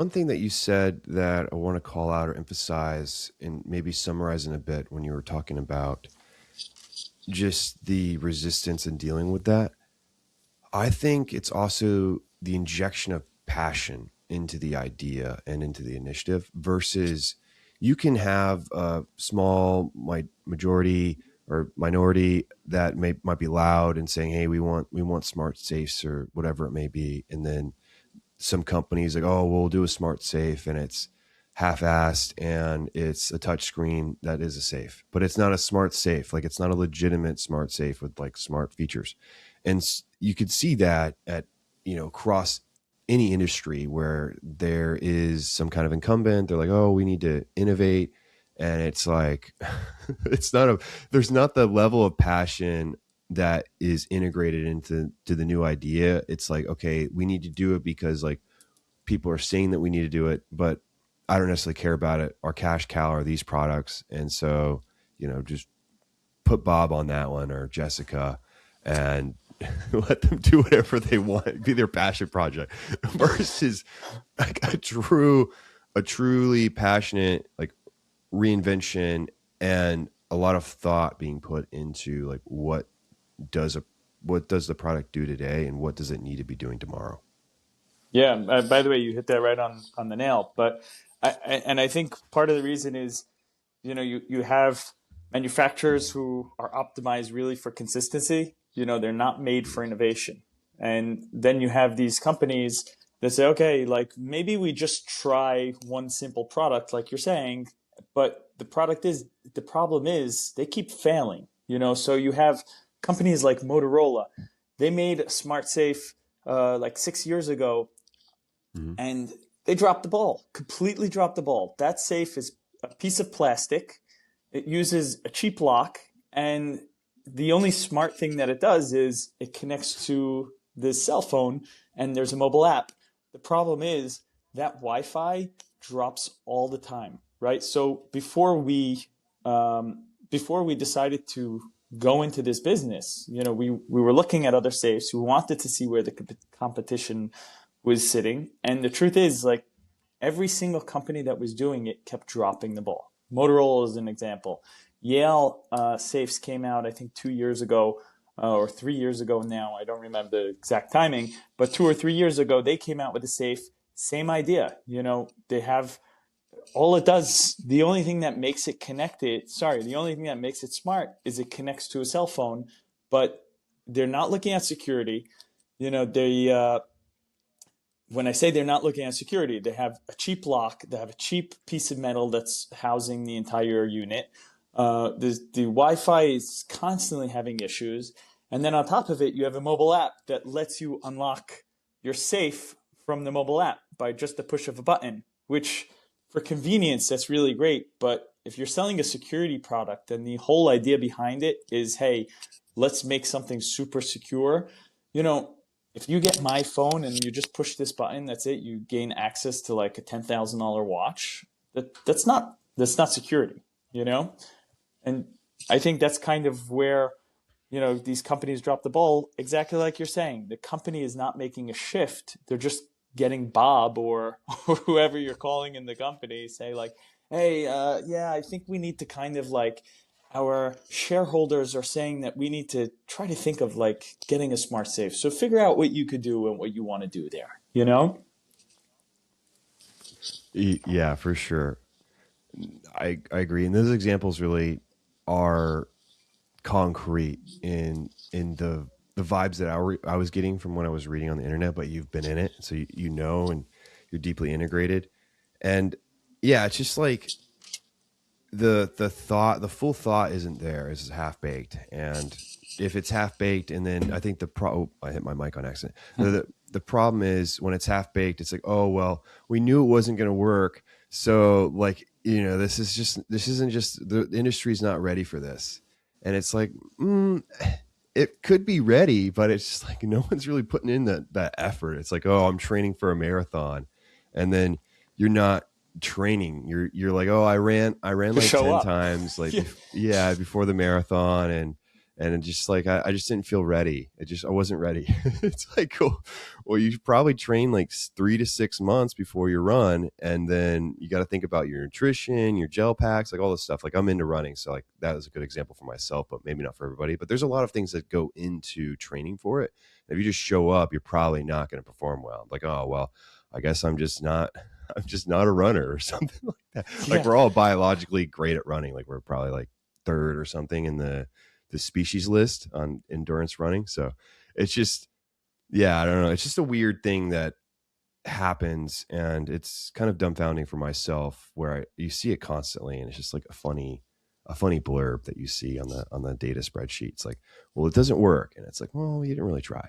One thing that you said that I want to call out or emphasize and maybe summarize in a bit when you were talking about just the resistance and dealing with that. I think it's also the injection of passion into the idea and into the initiative versus you can have a small majority or minority that might be loud and saying, "Hey, we want smart safes or whatever it may be," and then some companies like, "Oh, we'll do a smart safe," and it's half-assed and it's a touch screen that is a safe, but it's not a smart safe. Like it's not a legitimate smart safe with like smart features. And you could see that at, across any industry where there is some kind of incumbent. They're like, "Oh, we need to innovate." And it's like, it's not there's not the level of passion that is integrated into the new idea. It's like, okay, we need to do it because like people are saying that we need to do it, but I don't necessarily care about it. Our cash cow are these products. And so, just put Bob on that one or Jessica and let them do whatever they want, be their passion project versus like a truly passionate, like reinvention and a lot of thought being put into like does what does the product do today and what does it need to be doing tomorrow. Yeah. By the way, you hit that right on the nail. But I think part of the reason is, you have manufacturers who are optimized really for consistency. They're not made for innovation. And then you have these companies that say, okay, like maybe we just try one simple product, like you're saying, but the problem is they keep failing. So you have companies like Motorola. They made a smart safe like 6 years ago, Mm-hmm. and they dropped the ball, completely dropped the ball. That safe is a piece of plastic. It uses a cheap lock, and the only smart thing that it does is it connects to the cell phone, and there's a mobile app. The problem is that Wi-Fi drops all the time, right? So before we decided to go into this business, we were looking at other safes. We wanted to see where the competition was sitting, and the truth is, like, every single company that was doing it kept dropping the ball. Motorola is an example. Yale safes came out, I think, 2 years ago or 3 years ago now. I don't remember the exact timing, but 2 or 3 years ago, they came out with a safe. Same idea. They have all it does. The only thing that makes it the only thing that makes it smart is it connects to a cell phone, but they're not looking at security. They when I say they're not looking at security, they have a cheap lock, they have a cheap piece of metal that's housing the entire unit. The Wi-Fi is constantly having issues, and then on top of it, you have a mobile app that lets you unlock your safe from the mobile app by just the push of a button. Which, for convenience, that's really great. But if you're selling a security product, then the whole idea behind it is, hey, let's make something super secure. You know, if you get my phone and you just push this button, that's it. You gain access to like a $10,000 watch. That's not security, you know. And I think that's kind of where these companies drop the ball. Exactly like you're saying, the company is not making a shift. They're just getting Bob or or whoever you're calling in the company say like, hey, yeah, I think we need to kind of like our shareholders are saying that we need to try to think of like getting a smart safe. So figure out what you could do and what you want to do there, you know? Yeah, for sure. I agree. And those examples really are concrete in the vibes that I was getting from when I was reading on the internet, but you've been in it. So you know, and you're deeply integrated. And yeah, it's just like the full thought isn't there. It's half baked. And if it's half baked and then I think I hit my mic on accident. The problem is when it's half baked, it's like, oh, well, we knew it wasn't going to work. So like, this isn't just the industry's not ready for this. And it's like, it could be ready, but it's just like, no one's really putting in that effort. It's like, oh, I'm training for a marathon. And then you're not training. You're like, oh, I ran To like show 10 up. times, like, Yeah. yeah, before the marathon. And it just like I just didn't feel ready. I wasn't ready. It's like, cool. Well, you probably train like 3 to 6 months before your run, and then you got to think about your nutrition, your gel packs, like all this stuff. Like I'm into running, so like that was a good example for myself, but maybe not for everybody. But there's a lot of things that go into training for it. If you just show up, you're probably not going to perform well. Like, oh well, I guess I'm just not. I'm just not a runner or something like that. Like Yeah. we're all biologically great at running. Like we're probably like third or something in the species list on endurance running. So it's just, yeah, I don't know. It's just a weird thing that happens, and it's kind of dumbfounding for myself where you see it constantly, and it's just like a funny blurb that you see on the data spreadsheet. It's like, well, it doesn't work, and it's like, well, you didn't really try.